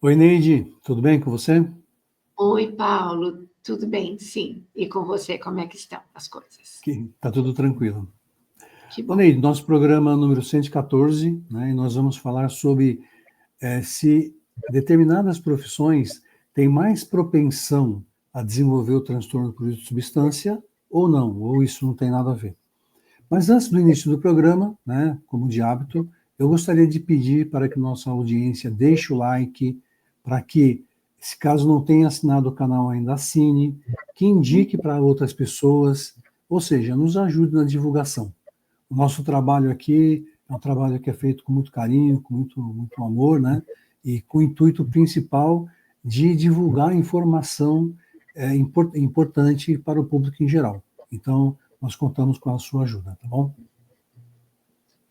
Oi, Neide, tudo bem com você? Oi, Paulo, tudo bem? Sim. E com você, como é que estão as coisas? Que tá tudo tranquilo. Que Ô, bom. Neide, nosso programa número 114, né, e nós vamos falar sobre se determinadas profissões têm mais propensão a desenvolver o transtorno por uso de substância ou não, ou isso não tem nada a ver. Mas antes do início do programa, né, como de hábito, eu gostaria de pedir para que nossa audiência deixe o like, para que, se caso não tenha assinado o canal ainda, assine, que indique para outras pessoas, ou seja, nos ajude na divulgação. O nosso trabalho aqui é um trabalho que é feito com muito carinho, com muito amor, né? E com o intuito principal de divulgar informação importante para o público em geral. Então, nós contamos com a sua ajuda, tá bom?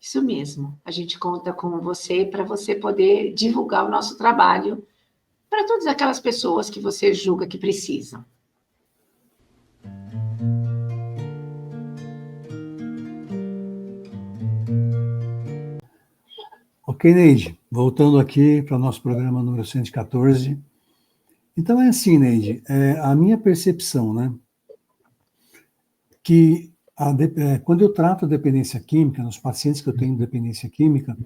Isso mesmo. A gente conta com você para você poder divulgar o nosso trabalho para todas aquelas pessoas que você julga que precisam. Ok, Neide, voltando aqui para o nosso programa número 114. Então é assim, Neide, a minha percepção, né, que quando eu trato a dependência química, nos pacientes que eu tenho dependência química,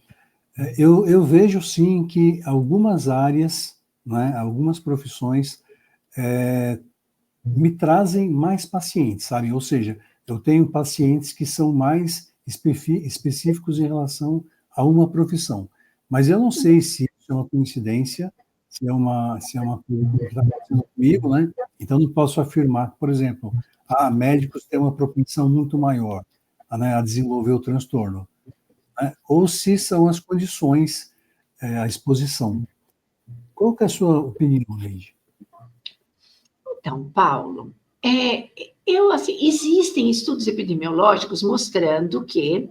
eu vejo sim que algumas áreas, né, algumas profissões me trazem mais pacientes, sabe? Ou seja, eu tenho pacientes que são mais específicos em relação a uma profissão. Mas eu não sei se isso é uma coincidência, se é uma coisa que está acontecendo comigo, né? Então, não posso afirmar, por exemplo, médicos têm uma propensão muito maior a desenvolver o transtorno, né? Ou se são as condições, a exposição. Qual que é a sua opinião, Leide? Então, Paulo, assim, existem estudos epidemiológicos mostrando que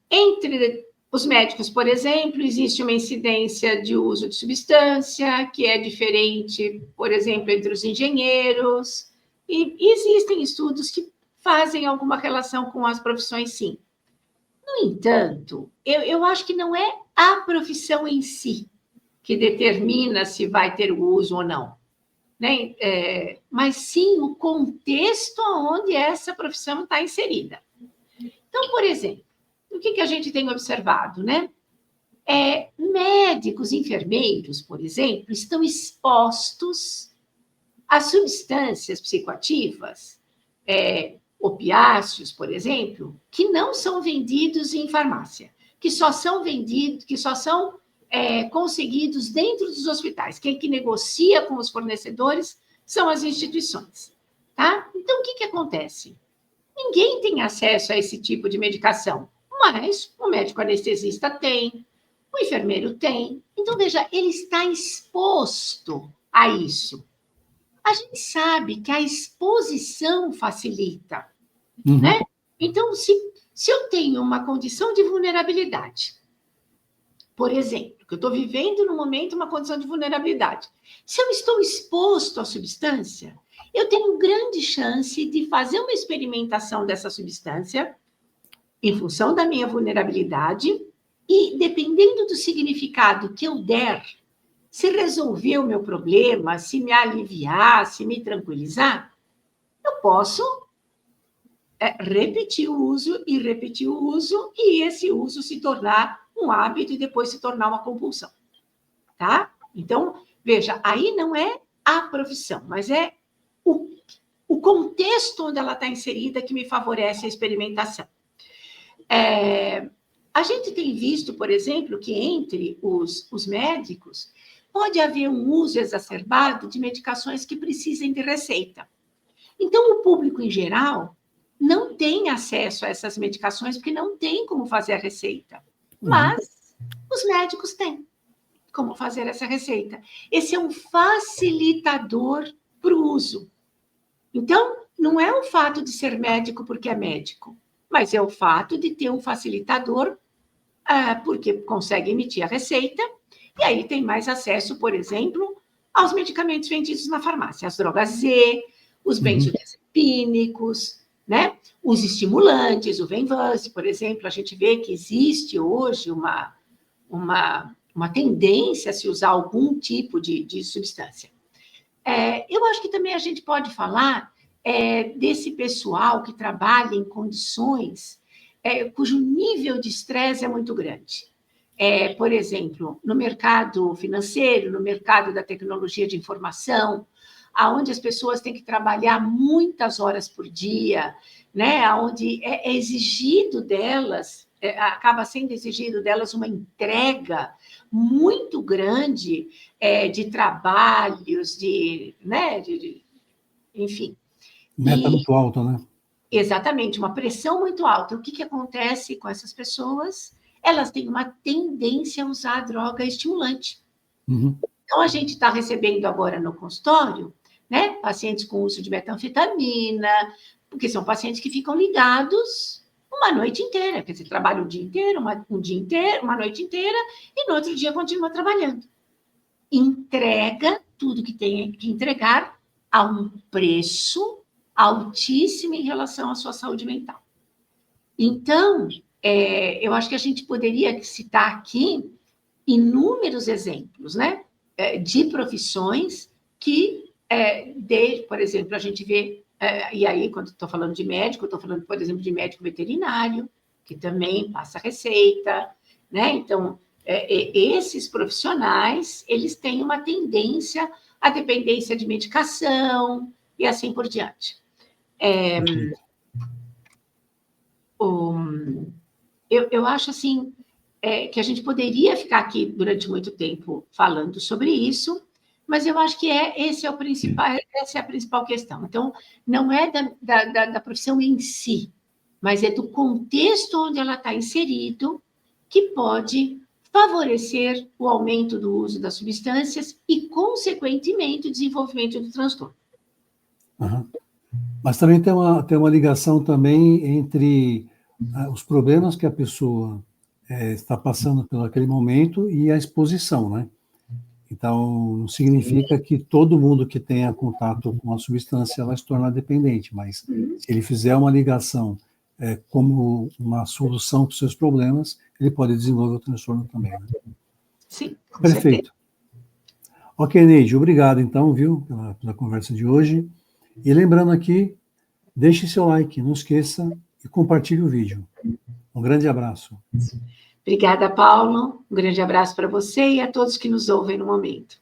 entre os médicos, por exemplo, existe uma incidência de uso de substância que é diferente, por exemplo, entre os engenheiros, e existem estudos que fazem alguma relação com as profissões, sim. No entanto, eu acho que não é a profissão em si que determina se vai ter o uso ou não, né? Mas sim o contexto onde essa profissão está inserida. Então, por exemplo, o que a gente tem observado, né? Médicos, enfermeiros, por exemplo, estão expostos a substâncias psicoativas, opiáceos, por exemplo, que não são vendidos em farmácia, que só são vendidos, que só são conseguidos dentro dos hospitais. Quem que negocia com os fornecedores são as instituições, tá? Então, o que acontece? Ninguém tem acesso a esse tipo de medicação, mas o médico anestesista tem, o enfermeiro tem. Então, veja, ele está exposto a isso. A gente sabe que a exposição facilita, né? Uhum. Então, se eu tenho uma condição de vulnerabilidade, por exemplo, que eu estou vivendo no momento uma condição de vulnerabilidade, se eu estou exposto à substância, eu tenho grande chance de fazer uma experimentação dessa substância em função da minha vulnerabilidade e, dependendo do significado que eu der, se resolver o meu problema, se me aliviar, se me tranquilizar, eu posso repetir o uso e repetir o uso e esse uso se tornar um hábito e depois se tornar uma compulsão, tá? Então, veja, aí não é a profissão, mas é o, o contexto onde ela está inserida que me favorece a experimentação. A gente tem visto, por exemplo, que entre os médicos pode haver um uso exacerbado de medicações que precisem de receita. Então, o público em geral não tem acesso a essas medicações porque não tem como fazer a receita. Uhum. Mas os médicos têm como fazer essa receita. Esse é um facilitador para o uso. Então, não é o fato de ser médico porque é médico, mas é o fato de ter um facilitador, porque consegue emitir a receita, e aí tem mais acesso, por exemplo, aos medicamentos vendidos na farmácia, as drogas Z, os Uhum. benzodiazepínicos, né? Os estimulantes, o Venvance, por exemplo, a gente vê que existe hoje uma uma tendência a se usar algum tipo de substância. Eu acho que também a gente pode falar desse pessoal que trabalha em condições cujo nível de estresse é muito grande. Por exemplo, no mercado financeiro, no mercado da tecnologia de informação, aonde as pessoas têm que trabalhar muitas horas por dia, né? Onde é exigido delas, acaba sendo exigido delas uma entrega muito grande de trabalhos, né? Enfim. Meta muito alta, né? Exatamente, uma pressão muito alta. O que acontece com essas pessoas? Elas têm uma tendência a usar droga estimulante. Uhum. Então, a gente está recebendo agora no consultório, né, pacientes com uso de metanfetamina, porque são pacientes que ficam ligados uma noite inteira, quer dizer, trabalham o dia inteiro, um dia inteiro, uma noite inteira, e no outro dia continua trabalhando. Entrega tudo que tem que entregar a um preço altíssimo em relação à sua saúde mental. Então, eu acho que a gente poderia citar aqui inúmeros exemplos, né, de profissões que, por exemplo, a gente vê, e aí, quando estou falando de médico, estou falando, por exemplo, de médico veterinário, que também passa receita, né? Então, esses profissionais, eles têm uma tendência à dependência de medicação e assim por diante. Eu acho, assim, que a gente poderia ficar aqui durante muito tempo falando sobre isso, mas eu acho que essa é a principal questão. Então, não é da profissão em si, mas é do contexto onde ela está inserido, que pode favorecer o aumento do uso das substâncias e, consequentemente, o desenvolvimento do transtorno. Uhum. Mas também tem uma ligação também entre os problemas que a pessoa está passando por aquele momento e a exposição, né? Então, não significa que todo mundo que tenha contato com a substância vai se tornar dependente, mas se ele fizer uma ligação como uma solução para os seus problemas, ele pode desenvolver o transtorno também, né? Sim, com Perfeito. Certeza. Ok, Neide, obrigado então, viu, pela conversa de hoje. E lembrando aqui, deixe seu like, não esqueça e compartilhe o vídeo. Um grande abraço. Obrigada, Paulo. Um grande abraço para você e a todos que nos ouvem no momento.